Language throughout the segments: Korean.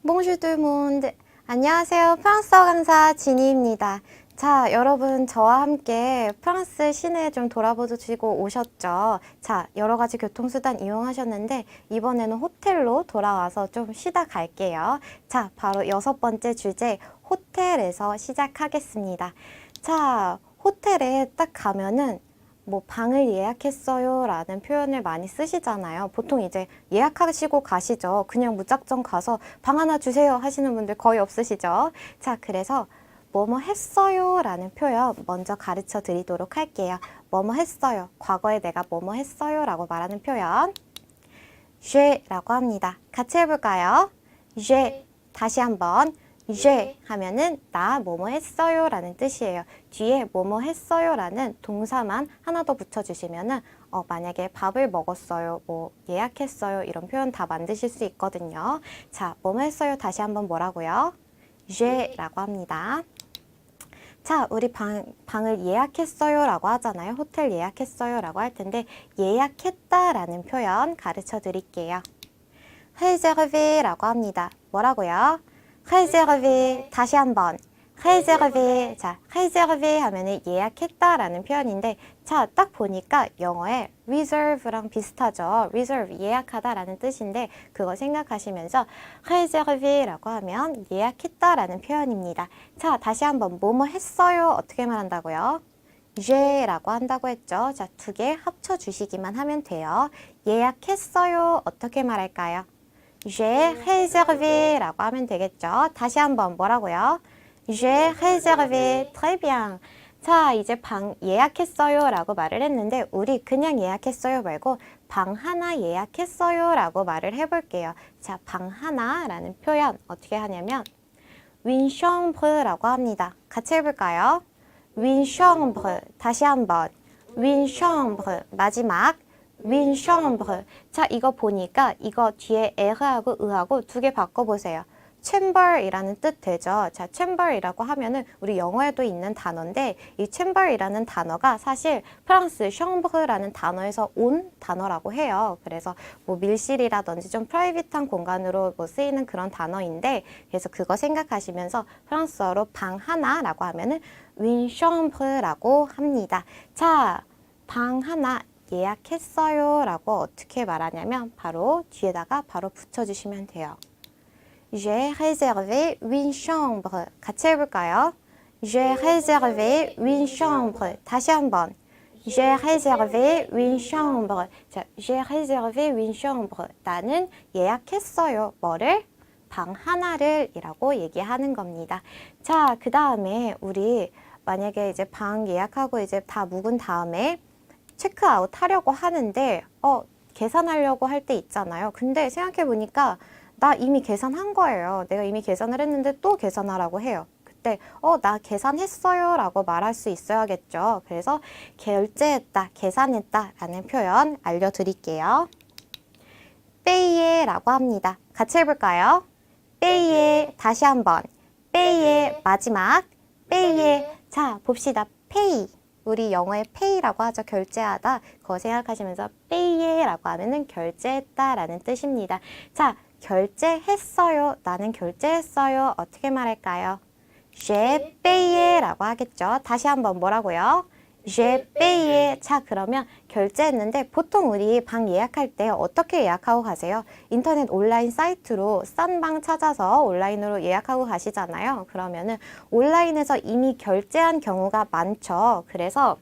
Bonjour tout le monde. 안녕하세요. 프랑스어 강사 지니입니다. 자, 여러분 저와 함께 프랑스 시내 좀 돌아보시고 오셨죠? 자, 여러 가지 교통수단 이용하셨는데 이번에는 호텔로 돌아와서 좀 쉬다 갈게요. 자, 바로 6번째 주제 호텔에서 시작하겠습니다. 자, 호텔에 딱 가면은 뭐 방을 예약했어요 라는 표현을 많이 쓰시잖아요. 보통 이제 예약하시고 가시죠. 그냥 무작정 가서 방 하나 주세요 하시는 분들 거의 없으시죠. 자, 그래서 뭐뭐 했어요 라는 표현 먼저 가르쳐 드리도록 할게요. 뭐뭐 했어요. 과거에 내가 뭐뭐 했어요 라고 말하는 표현 j'ai 라고 합니다. 같이 해볼까요? j'ai 다시 한번 j'ai 하면은 나 뭐뭐 했어요 라는 뜻이에요. 뒤에 뭐뭐 했어요 라는 동사만 하나 더 붙여주시면은 만약에 밥을 먹었어요, 뭐 예약했어요 이런 표현 다 만드실 수 있거든요. 자, 뭐뭐 했어요 다시 한번 뭐라고요? j'ai 라고 합니다. 자, 우리 방을 예약했어요 라고 하잖아요. 호텔 예약했어요 라고 할 텐데 예약했다 라는 표현 가르쳐 드릴게요. réserver 라고 합니다. 뭐라고요? réserver 다시 한번 réserver. 자, réserver 하면은 예약했다 라는 표현인데 자, 딱 보니까 영어에 reserve랑 비슷하죠. reserve 예약하다 라는 뜻인데 그거 생각하시면서 réserver 라고 하면 예약했다 라는 표현입니다. 자, 다시 한번 뭐뭐 했어요 어떻게 말한다고요? j'ai 라고 한다고 했죠. 자, 두 개 합쳐 주시기만 하면 돼요. 예약했어요 어떻게 말할까요? j'ai réservé 라고 하면 되겠죠. 다시 한번 뭐라고요? j'ai réservé. très bien. 자, 이제 방 예약했어요 라고 말을 했는데 우리 그냥 예약했어요 말고 방 하나 예약했어요 라고 말을 해볼게요. 자, 방 하나 라는 표현 어떻게 하냐면 une chambre 라고 합니다. 같이 해볼까요? une chambre. 다시 한번 une chambre. 마지막 une chambre. 자, 이거 보니까 이거 뒤에 에르하고 으하고 두 개 바꿔보세요. chamber이라는 뜻 되죠. 자, chamber이라고 하면은 우리 영어에도 있는 단어인데 이 chamber이라는 단어가 사실 프랑스 chambre라는 단어에서 온 단어라고 해요. 그래서 뭐 밀실이라든지 좀 프라이빗한 공간으로 뭐 쓰이는 그런 단어인데 그래서 그거 생각하시면서 프랑스어로 방 하나라고 하면은 une chambre라고 합니다. 자, 방 하나 예약했어요 라고 어떻게 말하냐면 바로 뒤에다가 바로 붙여주시면 돼요. j'ai réservé une chambre. 같이 해볼까요? j'ai réservé une chambre. 다시 한번 j'ai réservé une chambre. 자, j'ai réservé une chambre. 나는 예약했어요. 뭐를? 방 하나를 이라고 얘기하는 겁니다. 자, 그 다음에 우리 만약에 이제 방 예약하고 이제 다 묵은 다음에 체크아웃 하려고 하는데 계산하려고 할 때 있잖아요. 근데 생각해 보니까 나 이미 계산한 거예요. 내가 이미 계산을 했는데 또 계산하라고 해요. 그때 나 계산했어요 라고 말할 수 있어야겠죠. 그래서 결제했다, 계산했다 라는 표현 알려드릴게요. payer 라고 합니다. 같이 해볼까요? payer 다시 한번 payer 마지막 payer. 자, 봅시다. pay 우리 영어에 pay라고 하죠. 결제하다. 그거 생각하시면서 pay라고 하면은 결제했다 라는 뜻입니다. 자, 결제했어요. 나는 결제했어요. 어떻게 말할까요? j'ai payé 라고 하겠죠. 다시 한번 뭐라고요? j'ai payé. 자, 그러면 결제했는데 보통 우리 방 예약할 때 어떻게 예약하고 가세요? 인터넷 온라인 사이트로 싼 방 찾아서 온라인으로 예약하고 가시잖아요. 그러면은 온라인에서 이미 결제한 경우가 많죠. 그래서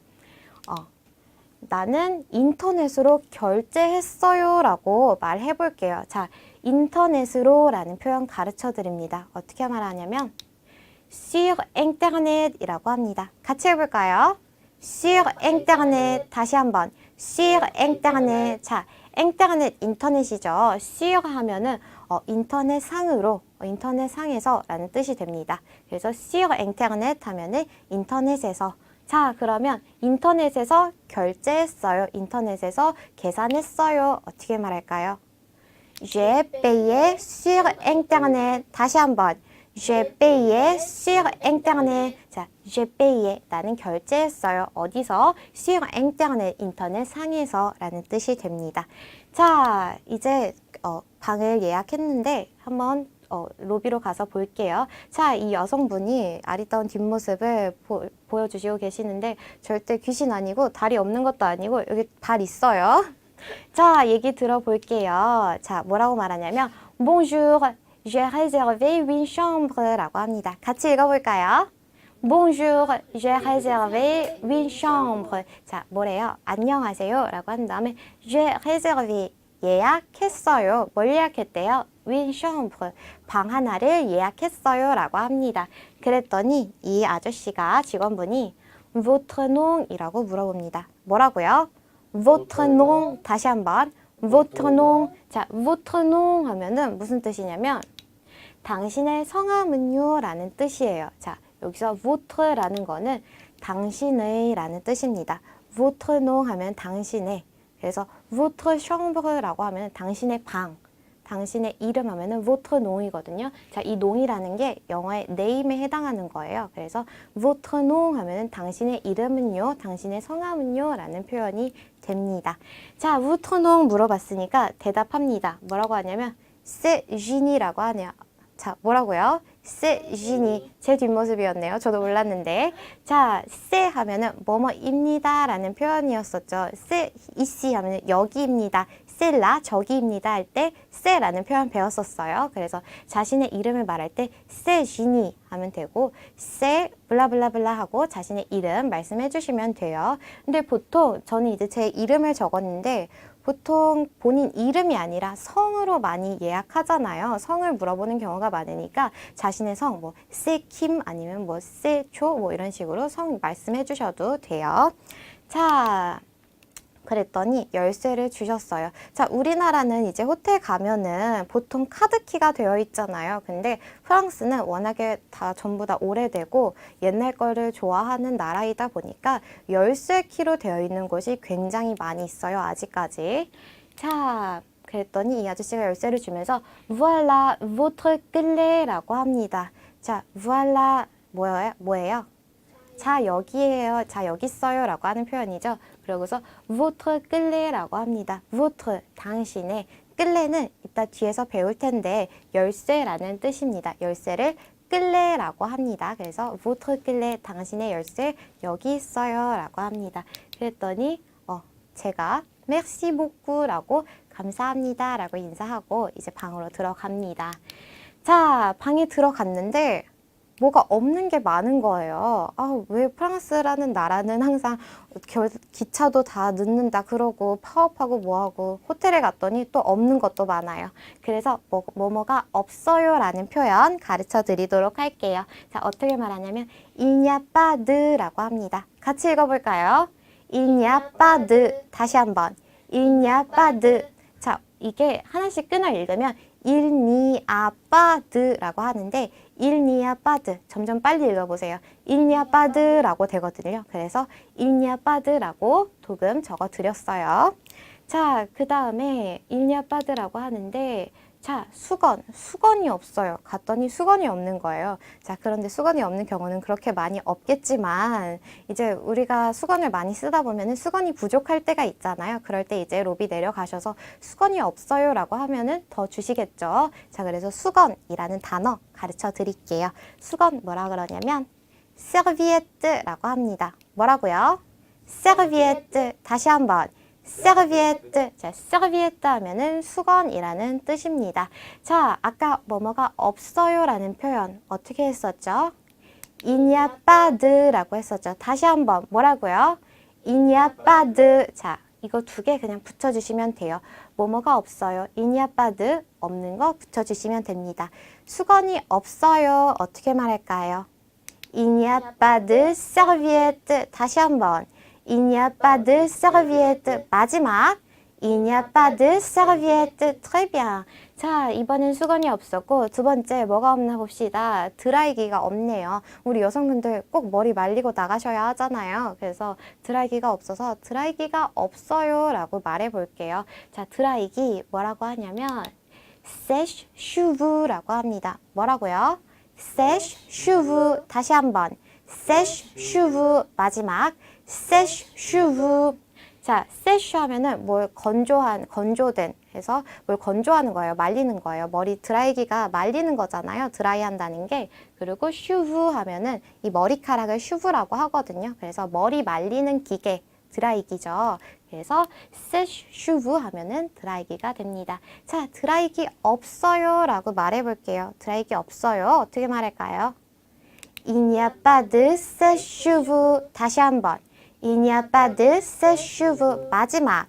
나는 인터넷으로 결제했어요 라고 말해 볼게요. 자, 인터넷으로 라는 표현 가르쳐 드립니다. 어떻게 말하냐면 sur internet 이라고 합니다. 같이 해볼까요? sur internet. 다시 한번 sur internet. 자, 인터넷 인터넷이죠. sur 하면은 인터넷 상으로 인터넷 상에서 라는 뜻이 됩니다. 그래서 sur internet 하면은 인터넷에서. 자, 그러면 인터넷에서 결제했어요. 인터넷에서 계산했어요. 어떻게 말할까요? j'ai payé sur internet. 다시 한번 j'ai payé sur internet. 자, j'ai payé. 나는 결제했어요. 어디서? sur internet. 인터넷 상에서 라는 뜻이 됩니다. 자, 이제 방을 예약했는데 한번 로비로 가서 볼게요. 자, 이 여성분이 아리따운 뒷모습을 보여주시고 계시는데 절대 귀신 아니고 다리 없는 것도 아니고 여기 발 있어요. 자, 얘기 들어볼게요. 자, 뭐라고 말하냐면 Bonjour, j'ai réservé une chambre라고 합니다. 같이 읽어볼까요? Bonjour, j'ai réservé une chambre. 자, 뭐래요? 안녕하세요 라고 한 다음에 j'ai réservé, 예약했어요. 뭘 예약했대요? une chambre, 방 하나를 예약했어요 라고 합니다. 그랬더니 이 아저씨가 직원분이 votre nom 이라고 물어봅니다. 뭐라고요? votre nom, 다시 한번 votre nom. 자, votre nom 하면은 무슨 뜻이냐면 당신의 성함은요 라는 뜻이에요. 자, 여기서 votre라는 거는 당신의 라는 뜻입니다. votre nom 하면 당신의, 그래서 votre chambre라고 하면 당신의 방, 당신의 이름 하면은 votre nom이거든요. 자, 이 nom이라는 게 영어의 name에 해당하는 거예요. 그래서 votre nom 하면은 당신의 이름은요, 당신의 성함은요 라는 표현이 됩니다. 자, votre nom 물어봤으니까 대답합니다. 뭐라고 하냐면 c'est Ginny라고 하네요. 자, 뭐라고요? c'est Ginny. 제 뒷모습이었네요. 저도 몰랐는데. 자, c'est 하면은 뭐뭐입니다 라는 표현이었었죠. c'est ici 하면은 여기입니다. c'est là, 저기입니다 할 때 c'est 라는 표현 배웠었어요. 그래서 자신의 이름을 말할 때 c'est Ginny 하면 되고 c'est 블라블라블라 하고 자신의 이름 말씀해 주시면 돼요. 근데 보통 저는 이제 제 이름을 적었는데 보통 본인 이름이 아니라 성으로 많이 예약하잖아요. 성을 물어보는 경우가 많으니까 자신의 성, 뭐 세킴 아니면 뭐 세초 뭐 이런 식으로 성 말씀해 주셔도 돼요. 자, 그랬더니 열쇠를 주셨어요. 자, 우리나라는 이제 호텔 가면은 보통 카드키가 되어 있잖아요. 근데 프랑스는 워낙에 다 전부 다 오래되고 옛날 거를 좋아하는 나라이다 보니까 열쇠 키로 되어 있는 곳이 굉장히 많이 있어요. 아직까지. 자, 그랬더니 이 아저씨가 열쇠를 주면서 Voilà votre clé라고 합니다. 자, voilà 뭐예요? 자, 여기에요. 자, 여기 있어요 라고 하는 표현이죠. 그러고서 votre clé라고 합니다. votre, 당신의, clé는 이따 뒤에서 배울 텐데 열쇠라는 뜻입니다. 열쇠를 clé라고 합니다. 그래서 votre clé, 당신의 열쇠 여기 있어요 라고 합니다. 그랬더니 제가 merci beaucoup 라고 감사합니다 라고 인사하고 이제 방으로 들어갑니다. 자, 방에 들어갔는데 뭐가 없는 게 많은 거예요. 아, 왜 프랑스라는 나라는 항상 기차도 다 늦는다 그러고 파업하고 뭐하고 호텔에 갔더니 또 없는 것도 많아요. 그래서 뭐뭐가 없어요 라는 표현 가르쳐 드리도록 할게요. 자, 어떻게 말하냐면 il n'y a pas de 라고 합니다. 같이 읽어볼까요? il n'y a pas de. 다시 한번 il n'y a pas de. 자, 이게 하나씩 끊어 읽으면 il n'y a pas de 라고 하는데 il n'y a pas de 점점 빨리 읽어보세요. il n'y a pas de 라고 되거든요. 그래서 il n'y a pas de 라고 도금 적어 드렸어요. 자, 그 다음에 il n'y a pas de 라고 하는데 자, 수건이 없어요. 갔더니 수건이 없는 거예요. 자, 그런데 수건이 없는 경우는 그렇게 많이 없겠지만 이제 우리가 수건을 많이 쓰다 보면은 수건이 부족할 때가 있잖아요. 그럴 때 이제 로비 내려가셔서 수건이 없어요 라고 하면은 더 주시겠죠. 자, 그래서 수건이라는 단어 가르쳐 드릴게요. 수건 뭐라 그러냐면 serviette 라고 합니다. 뭐라고요? serviette. 다시 한번 serviette. 자, serviette 하면은 수건이라는 뜻입니다. 자, 아까 뭐뭐가 없어요 라는 표현 어떻게 했었죠? il n'y a pas de 라고 했었죠. 다시 한번 뭐라고요? il n'y a pas de. 자, 이거 두 개 그냥 붙여주시면 돼요. 뭐뭐가 없어요. il n'y a pas de. 없는 거 붙여주시면 됩니다. 수건이 없어요. 어떻게 말할까요? il n'y a pas de serviette. 다시 한번 il n'y a pas de serviette. 마지막 il n'y a pas de serviette. Très bien. 자, 이번엔 수건이 없었고 두 번째 뭐가 없나 봅시다. 드라이기가 없네요. 우리 여성분들 꼭 머리 말리고 나가셔야 하잖아요. 그래서 드라이기가 없어서 드라이기가 없어요 라고 말해 볼게요. 자, 드라이기 뭐라고 하냐면 sèche-cheveux 라고 합니다. 뭐라고요? sèche-cheveux. 다시 한번 sèche-cheveux. 마지막 sèche-cheveux. 자, sèche 하면은 뭘 건조된 해서 뭘 건조하는 거예요. 말리는 거예요. 머리 드라이기가 말리는 거잖아요. 드라이 한다는 게. 그리고 슈브 하면은 이 머리카락을 슈브라고 하거든요. 그래서 머리 말리는 기계, 드라이기죠. 그래서 슈브 하면은 드라이기가 됩니다. 자, 드라이기 없어요 라고 말해 볼게요. 드라이기 없어요. 어떻게 말할까요? Il n'y a pas de sèche-cheveux. 다시 한번. Il n'y a pas de sèche-cheveux. 마지막.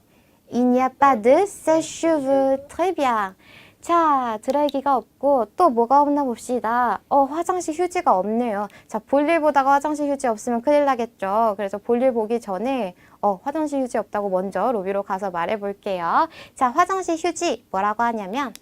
Il n'y a pas de sèche-cheveux. Très bien. 자, 드라이기가 없고 또 뭐가 없나 봅시다. 화장실 휴지가 없네요. 자, 볼일 보다가 화장실 휴지 없으면 큰일 나겠죠. 그래서 볼일 보기 전에 화장실 휴지 없다고 먼저 로비로 가서 말해 볼게요. 자, 화장실 휴지 뭐라고 하냐면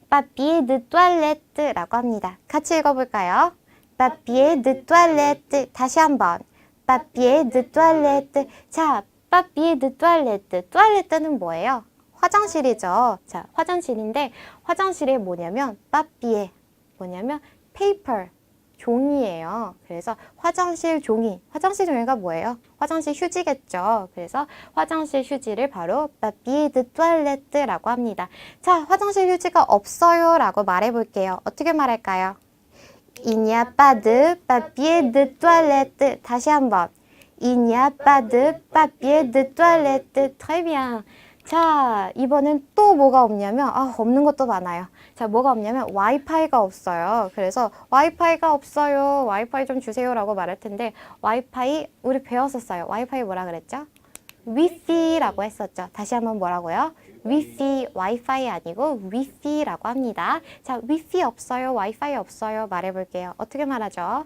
papier de toilette라고 합니다. 같이 읽어볼까요? papier de toilette. 다시 한번. papier de toilette. 자, papier de toilette. toilette는 뭐예요? 화장실이죠. 자, 화장실인데 화장실에 뭐냐면 papier. 뭐냐면 paper. 종이에요. 그래서 화장실 종이. 화장실 종이가 뭐예요? 화장실 휴지겠죠. 그래서 화장실 휴지를 바로 papier de toilette라고 합니다. 자, 화장실 휴지가 없어요 라고 말해 볼게요. 어떻게 말할까요? Il n'y a pas de papier de toilette. 다시 한번. Il n'y a pas de papier de toilette. Très bien. 자, 이번엔 또 뭐가 없냐면 없는 것도 많아요. 자, 뭐가 없냐면 와이파이가 없어요. 그래서 와이파이가 없어요. 와이파이 좀 주세요 라고 말할 텐데 와이파이 우리 배웠었어요. 와이파이 뭐라 그랬죠? 위피라고 했었죠. 다시 한번 뭐라고요? 위피, 와이파이 아니고 위피라고 합니다. 자, 위피 없어요. 와이파이 없어요. 말해볼게요. 어떻게 말하죠?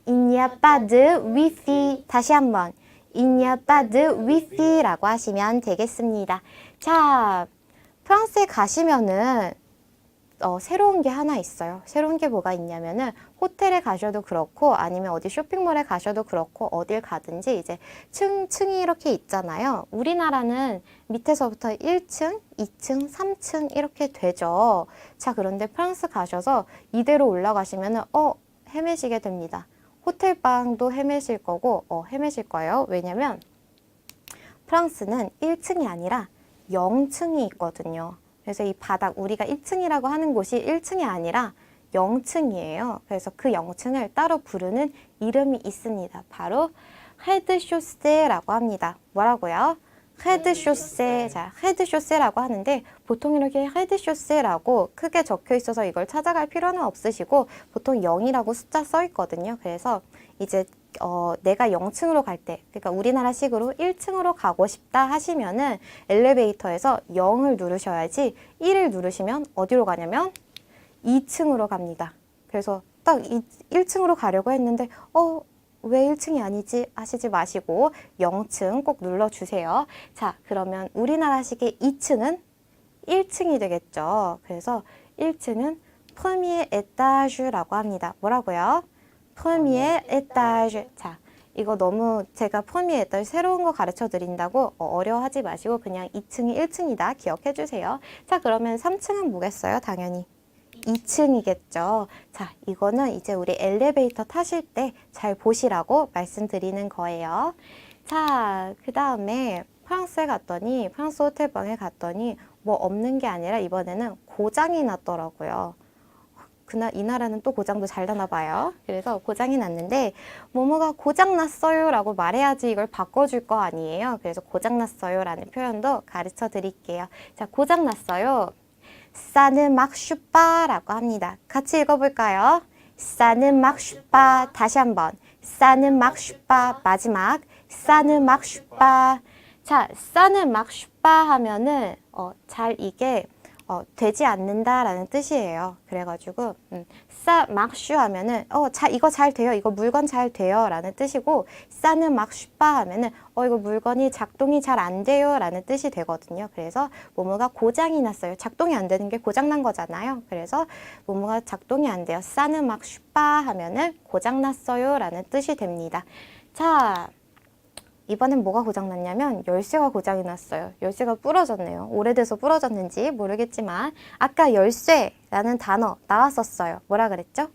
Il n'y a pas de wifi. 다시 한번. Il n'y a pas de wifi라고 하시면 되겠습니다. 자, 프랑스에 가시면은 새로운 게 하나 있어요. 새로운 게 뭐가 있냐면은 호텔에 가셔도 그렇고 아니면 어디 쇼핑몰에 가셔도 그렇고 어딜 가든지 이제 층이 이렇게 있잖아요. 우리나라는 밑에서부터 1층, 2층, 3층 이렇게 되죠. 자, 그런데 프랑스 가셔서 이대로 올라가시면은 헤매시게 됩니다. 호텔방도 헤매실 거고 헤매실 거예요. 왜냐면 프랑스는 1층이 아니라 0층이 있거든요. 그래서 이 바닥, 우리가 1층이라고 하는 곳이 1층이 아니라 0층이에요. 그래서 그 0층을 따로 부르는 이름이 있습니다. 바로 헤드쇼세라고 합니다. 뭐라고요? 헤드쇼세. 자, 헤드쇼세라고 하는데 보통 이렇게 헤드쇼세라고 크게 적혀 있어서 이걸 찾아갈 필요는 없으시고 보통 0이라고 숫자 써 있거든요. 그래서 이제 내가 0층으로 갈 때, 그러니까 우리나라식으로 1층으로 가고 싶다 하시면은 엘리베이터에서 0을 누르셔야지 1을 누르시면 어디로 가냐면 2층으로 갑니다. 그래서 딱 1층으로 가려고 했는데 왜 1층이 아니지 하시지 마시고 0층 꼭 눌러주세요. 자, 그러면 우리나라식의 2층은 1층이 되겠죠. 그래서 1층은 premier étage라고 합니다. 뭐라고요? premier étage. 자, 이거 너무 제가 premier étage 새로운 거 가르쳐 드린다고 어려워하지 마시고 그냥 2층이 1층이다 기억해 주세요. 자, 그러면 3층은 뭐겠어요? 당연히 2층이겠죠. 자, 이거는 이제 우리 엘리베이터 타실 때 잘 보시라고 말씀드리는 거예요. 자, 그 다음에 프랑스 호텔방에 갔더니 뭐 없는 게 아니라 이번에는 고장이 났더라고요. 이 나라는 또 고장도 잘 나나 봐요. 그래서 고장이 났는데 뭐뭐가 고장 났어요 라고 말해야지 이걸 바꿔줄 거 아니에요. 그래서 고장 났어요 라는 표현도 가르쳐 드릴게요. 자, 고장 났어요. Ça ne marche pas 라고 합니다. 같이 읽어볼까요? Ça ne marche pas. 다시 한번. Ça ne marche pas. 마지막. Ça ne marche pas. 자, ça ne marche pas 하면은 잘 이게 되지 않는다라는 뜻이에요. 그래가지고 ça marche 하면은 이거 잘 돼요. 이거 물건 잘 돼요. 라는 뜻이고 ça ne marche pas 하면은 이거 물건이 작동이 잘 안 돼요. 라는 뜻이 되거든요. 그래서 뭐뭐가 고장이 났어요. 작동이 안 되는 게 고장 난 거잖아요. 그래서 뭐뭐가 작동이 안 돼요. ça ne marche pas 하면은 고장 났어요. 라는 뜻이 됩니다. 자, 이번엔 뭐가 고장났냐면 열쇠가 고장이 났어요. 열쇠가 부러졌네요. 오래돼서 부러졌는지 모르겠지만 아까 열쇠라는 단어 나왔었어요. 뭐라 그랬죠?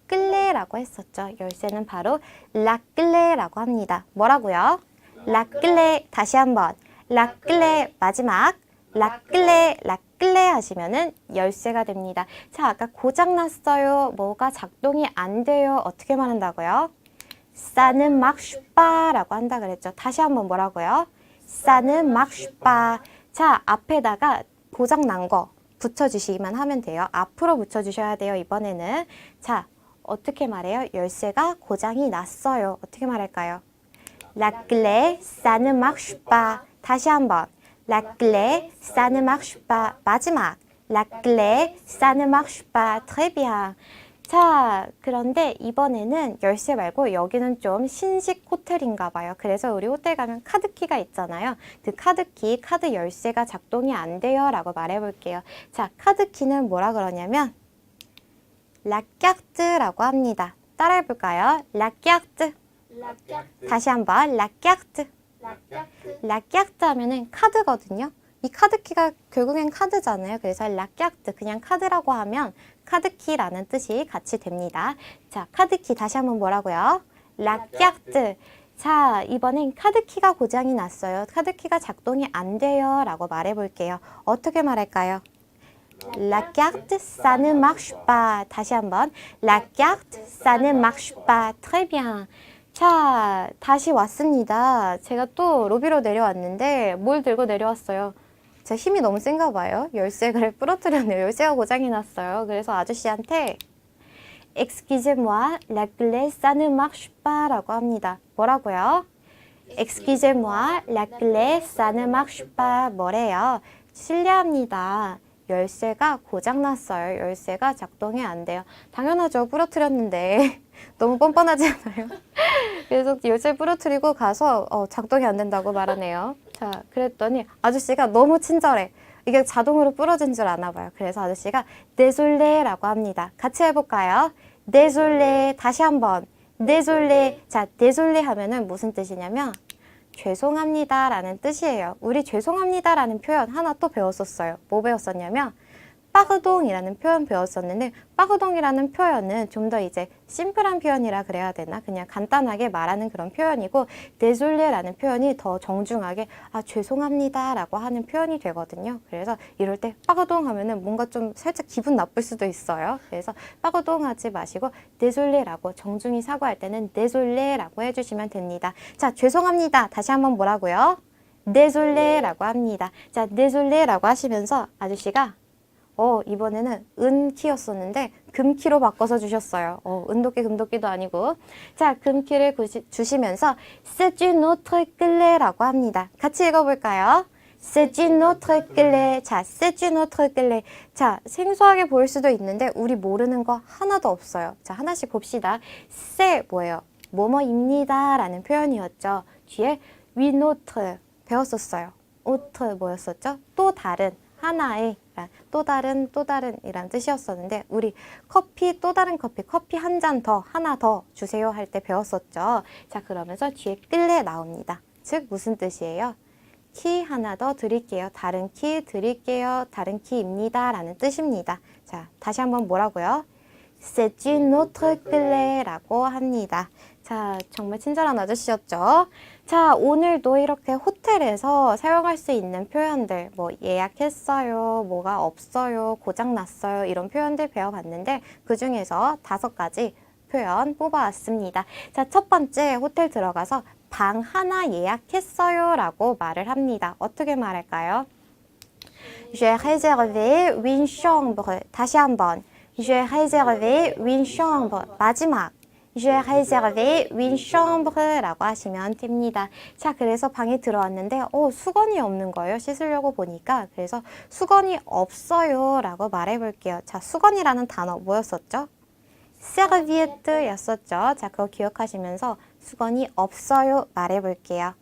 클레라고 했었죠. 열쇠는 바로 라클레라고 합니다. 뭐라고요? 라클레. 다시 한번. 라클레. 마지막. 라클레 하시면은 열쇠가 됩니다. 자, 아까 고장났어요. 뭐가 작동이 안 돼요. 어떻게 말한다고요? Ça ne marche pas 라고 한다 그랬죠. 다시 한번 뭐라고요? Ça ne marche pas. 자, 앞에다가 고장난 거 붙여주시기만 하면 돼요. 앞으로 붙여주셔야 돼요. 이번에는. 자, 어떻게 말해요? 열쇠가 고장이 났어요. 어떻게 말할까요? La clé, ça ne marche pas. 다시 한번. La clé, ça ne marche pas. 마지막. La clé, ça ne marche pas. Très bien. 자, 그런데 이번에는 열쇠 말고 여기는 좀 신식 호텔인가 봐요. 그래서 우리 호텔 가면 카드키가 있잖아요. 그 카드키, 카드 열쇠가 작동이 안 돼요 라고 말해볼게요. 자, 카드키는 뭐라 그러냐면 La carte라고 합니다. 따라해볼까요? La carte. 다시 한번 La carte. La carte 하면은 카드거든요. 이 카드키가 결국엔 카드잖아요. 그래서 La carte 그냥 카드라고 하면 카드키라는 뜻이 같이 됩니다. 자, 카드키 다시 한번 뭐라고요? La carte. 자, 이번엔 카드키가 고장이 났어요. 카드키가 작동이 안 돼요 라고 말해볼게요. 어떻게 말할까요? La carte, ça ne marche pas. 다시 한번. La carte, ça ne marche pas. Très bien. 자, 다시 왔습니다. 제가 또 로비로 내려왔는데 뭘 들고 내려왔어요? 제 힘이 너무 센가 봐요. 열쇠를 부러뜨렸네요. 열쇠가 고장이 났어요. 그래서 아저씨한테 Excusez-moi, la clé, ça ne marche pas 라고 합니다. 뭐라고요? Excusez-moi, la clé, ça ne marche pas. 뭐래요? 실례합니다. 열쇠가 고장났어요. 열쇠가 작동이 안 돼요. 당연하죠. 부러뜨렸는데 너무 뻔뻔하지 않아요? 그래서 열쇠 부러뜨리고 가서 작동이 안 된다고 말하네요. 자, 그랬더니 아저씨가 너무 친절해. 이게 자동으로 부러진 줄 아나 봐요. 그래서 아저씨가 désolé 라고 합니다. 같이 해볼까요? désolé. 다시 한번. désolé. 자, désolé 하면은 무슨 뜻이냐면 죄송합니다 라는 뜻이에요. 우리 죄송합니다 라는 표현 하나 또 배웠었어요. 뭐 배웠었냐면 빠그동이라는 표현 배웠었는데 빠그동이라는 표현은 좀 더 이제 심플한 표현이라 그래야 되나? 그냥 간단하게 말하는 그런 표현이고 désolé라는 표현이 더 정중하게 죄송합니다 라고 하는 표현이 되거든요. 그래서 이럴 때 빠그동 하면은 뭔가 좀 살짝 기분 나쁠 수도 있어요. 그래서 빠그동 하지 마시고 désolé라고 정중히 사과할 때는 désolé라고 해주시면 됩니다. 자, 죄송합니다. 다시 한번 뭐라고요? désolé라고 합니다. 자, désolé라고 하시면서 아저씨가 이번에는 은키였었는데 금키로 바꿔서 주셨어요. 은도끼 금도끼도 아니고. 자, 금키를 주시면서 C'est une autre clé라고 합니다. 같이 읽어볼까요? C'est une autre clé. 자, c'est une autre clé. 자, 생소하게 보일 수도 있는데 우리 모르는 거 하나도 없어요. 자, 하나씩 봅시다. c'est 뭐예요? 뭐뭐입니다 라는 표현이었죠. 뒤에 une autre 배웠었어요. autre 뭐였었죠? 또 다른. 하나의 또 다른 이란 뜻이었었는데 우리 커피 또 다른 커피 한 잔 더 하나 더 주세요 할 때 배웠었죠. 자, 그러면서 뒤에 끌레 나옵니다. 즉 무슨 뜻이에요? 키 하나 더 드릴게요. 다른 키 드릴게요. 다른 키입니다 라는 뜻입니다. 자, 다시 한번 뭐라고요? C'est une autre clé라고 합니다. 자, 정말 친절한 아저씨였죠. 자, 오늘도 이렇게 호텔에서 사용할 수 있는 표현들, 뭐 예약했어요, 뭐가 없어요, 고장났어요, 이런 표현들 배워봤는데 그 중에서 5가지 표현 뽑아왔습니다. 자, 첫 번째 호텔 들어가서 방 하나 예약했어요 라고 말을 합니다. 어떻게 말할까요? J'ai réservé une chambre. 다시 한번. J'ai réservé une chambre. 마지막. J'ai réservé une chambre 라고 하시면 됩니다. 자, 그래서 방에 들어왔는데 수건이 없는 거예요. 씻으려고 보니까. 그래서 수건이 없어요 라고 말해볼게요. 자, 수건이라는 단어 뭐였었죠? serviette 였었죠. 자, 그거 기억하시면서 수건이 없어요 말해볼게요.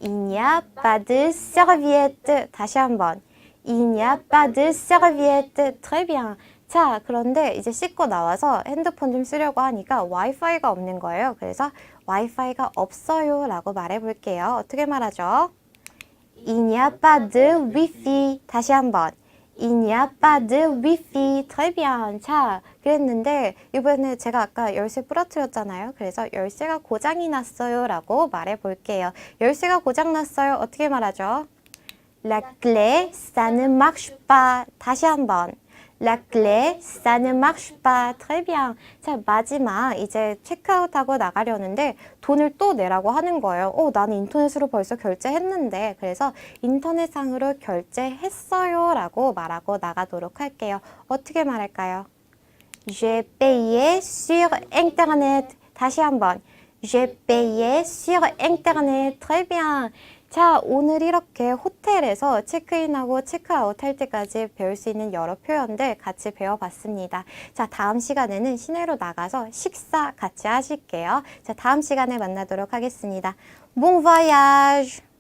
Il n'y a pas de serviette. 다시 한번. Il n'y a pas de serviette. Très bien. 자, 그런데 이제 씻고 나와서 핸드폰 좀 쓰려고 하니까 와이파이가 없는 거예요. 그래서 와이파이가 없어요 라고 말해볼게요. 어떻게 말하죠? Il n'y a pas de wifi. 다시 한번. Il n'y a pas de wifi. Très bien. 자, 그랬는데 이번에 제가 아까 열쇠 부러뜨렸잖아요. 그래서 열쇠가 고장이 났어요 라고 말해볼게요. 열쇠가 고장 났어요. 어떻게 말하죠? La clé, ça ne marche pas. 다시 한번. La clé, ça ne marche pas. Très bien. 자, 마지막 이제 체크아웃하고 나가려는데 돈을 또 내라고 하는 거예요. 나는 인터넷으로 벌써 결제했는데. 그래서 인터넷상으로 결제했어요 라고 말하고 나가도록 할게요. 어떻게 말할까요? J'ai payé sur internet. 다시 한번. J'ai payé sur internet. Très bien. 자, 오늘 이렇게 호텔에서 체크인하고 체크아웃 할 때까지 배울 수 있는 여러 표현들 같이 배워봤습니다. 자, 다음 시간에는 시내로 나가서 식사 같이 하실게요. 자, 다음 시간에 만나도록 하겠습니다. Bon voyage!